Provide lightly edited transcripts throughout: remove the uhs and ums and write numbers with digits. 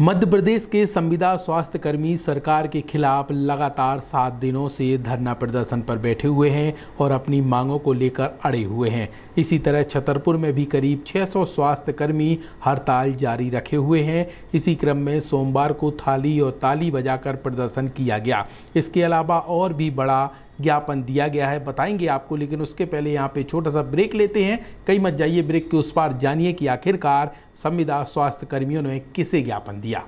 मध्य प्रदेश के संविदा स्वास्थ्य कर्मी सरकार के खिलाफ लगातार 7 दिनों से धरना प्रदर्शन पर बैठे हुए हैं और अपनी मांगों को लेकर अड़े हुए हैं। इसी तरह छतरपुर में भी करीब 600 स्वास्थ्य कर्मी हड़ताल जारी रखे हुए हैं। इसी क्रम में सोमवार को थाली और ताली बजाकर प्रदर्शन किया गया। इसके अलावा और भी बड़ा ज्ञापन दिया गया है, बताएंगे आपको, लेकिन उसके पहले यहाँ पे छोटा सा ब्रेक लेते हैं। कहीं मत जाइए, ब्रेक के उस पार जानिए कि आखिरकार संविदा स्वास्थ्य कर्मियों ने किसे ज्ञापन दिया।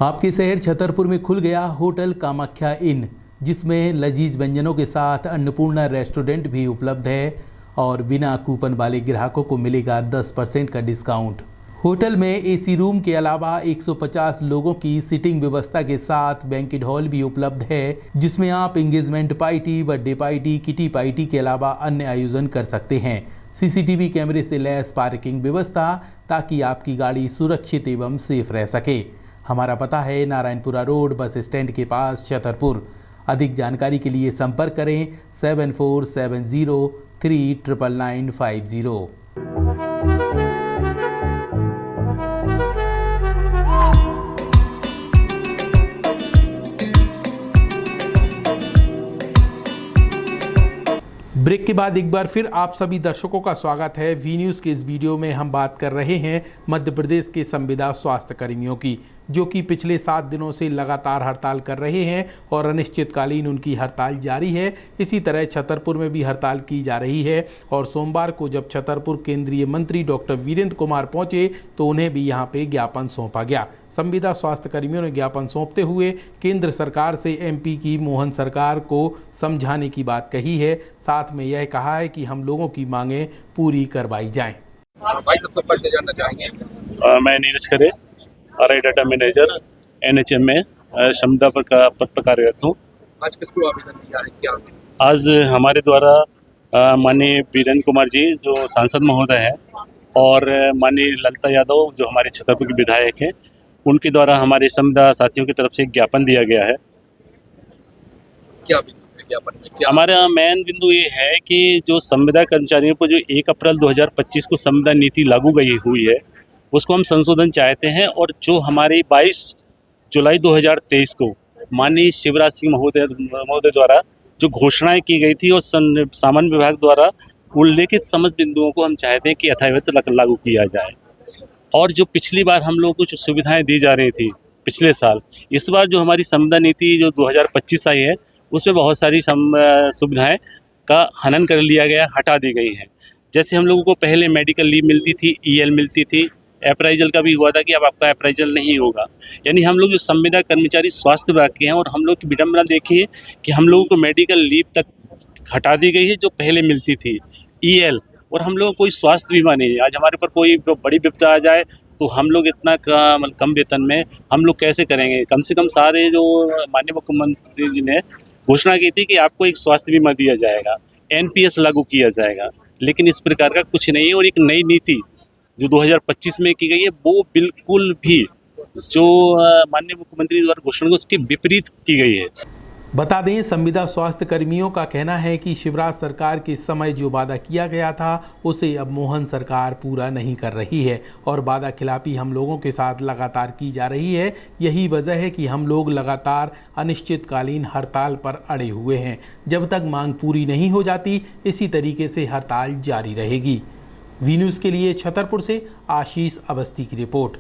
आपके शहर छतरपुर में खुल गया होटल कामाख्या इन, जिसमें लजीज व्यंजनों के साथ अन्नपूर्णा रेस्टोरेंट भी उपलब्ध है और बिना कूपन वाले ग्राहकों को मिलेगा 10% का डिस्काउंट। होटल में एसी रूम के अलावा 150 लोगों की सीटिंग व्यवस्था के साथ बैंकेट हॉल भी उपलब्ध है, जिसमें आप engagement party, birthday party, kitty party के अलावा अन्य आयोजन कर सकते हैं। सीसीटीवी कैमरे से लैस पार्किंग व्यवस्था, ताकि आपकी गाड़ी सुरक्षित एवं सेफ रह सके। हमारा पता है नारायणपुरा रोड, बस स्टैंड के पास, छतरपुर। अधिक जानकारी के लिए संपर्क करें 7470399950। ब्रेक के बाद एक बार फिर आप सभी दर्शकों का स्वागत है। वी न्यूज़ के इस वीडियो में हम बात कर रहे हैं मध्य प्रदेश के संविदा स्वास्थ्य कर्मियों की, जो कि पिछले 7 दिनों से लगातार हड़ताल कर रहे हैं और अनिश्चितकालीन उनकी हड़ताल जारी है। इसी तरह छतरपुर में भी हड़ताल की जा रही है और सोमवार को जब छतरपुर केंद्रीय मंत्री डॉक्टर वीरेंद्र कुमार पहुंचे तो उन्हें भी यहां पे ज्ञापन सौंपा गया। संविदा स्वास्थ्य कर्मियों ने ज्ञापन सौंपते हुए केंद्र सरकार से एमपी की मोहन सरकार को समझाने की बात कही है। साथ में यह कहा है कि हम लोगों की मांगें पूरी करवाई जाएं। भाई सबसे पहले जानना चाहेंगे, मैं नीरज खरे, आरआई डाटा मैनेजर, एनएचएम में क्षमता पद पर कार्यरत हूँ। आज किसको आवेदन दिया है, क्या? आज हमारे द्वारा माननीय वीरेंद्र कुमार जी जो सांसद महोदय हैं और माननीय ललिता यादव जो हमारे छतरपुर के विधायक हैं, उनके द्वारा हमारे संविदा साथियों की तरफ से एक ज्ञापन दिया गया है। क्या बिंदु है ज्ञापन में? क्या हमारा मेन बिंदु ये है कि जो संविदा कर्मचारियों पर जो 1 अप्रैल 2025 को संविदा नीति लागू गई हुई है, उसको हम संशोधन चाहते हैं। और जो हमारी 22 जुलाई 2023 को माननीय शिवराज सिंह महोदय द्वारा जो घोषणाएं की गई थी और सामान्य विभाग द्वारा उल्लेखित समस्त बिंदुओं को हम चाहते हैं कि यथावत लागू किया जाए। और जो पिछली बार हम लोगों को जो सुविधाएं दी जा रही थी पिछले साल, इस बार जो हमारी संविदा नीति जो 2025 आई है, उसमें बहुत सारी सुविधाएं का हनन कर लिया गया, हटा दी गई हैं। जैसे हम लोगों को पहले मेडिकल लीव मिलती थी, ईएल मिलती थी, अप्राइजल का भी हुआ था कि अब आपका अप्राइजल नहीं होगा। यानी हम लोग जो संविदा कर्मचारी स्वास्थ्य विभाग के हैं, और हम लोग की विडम्बना देखिए कि हम लोगों को मेडिकल लीव तक हटा दी गई है जो पहले मिलती थी, ईएल, और हम लोग को कोई स्वास्थ्य बीमा नहीं है। आज हमारे ऊपर कोई बड़ी विपदा आ जाए तो हम लोग इतना कम वेतन में हम लोग कैसे करेंगे? कम से कम सारे जो माननीय मुख्यमंत्री जी ने घोषणा की थी कि आपको एक स्वास्थ्य बीमा दिया जाएगा, एनपीएस लागू किया जाएगा, लेकिन इस प्रकार का कुछ नहीं है। और एक नई नीति जो 2025 में की गई है, वो बिल्कुल भी जो माननीय मुख्यमंत्री द्वारा घोषणा उसके विपरीत की गई है। बता दें, संविदा स्वास्थ्य कर्मियों का कहना है कि शिवराज सरकार के समय जो वादा किया गया था उसे अब मोहन सरकार पूरा नहीं कर रही है और वादा खिलाफी हम लोगों के साथ लगातार की जा रही है। यही वजह है कि हम लोग लगातार अनिश्चितकालीन हड़ताल पर अड़े हुए हैं। जब तक मांग पूरी नहीं हो जाती, इसी तरीके से हड़ताल जारी रहेगी। वी न्यूज़ के लिए छतरपुर से आशीष अवस्थी की रिपोर्ट।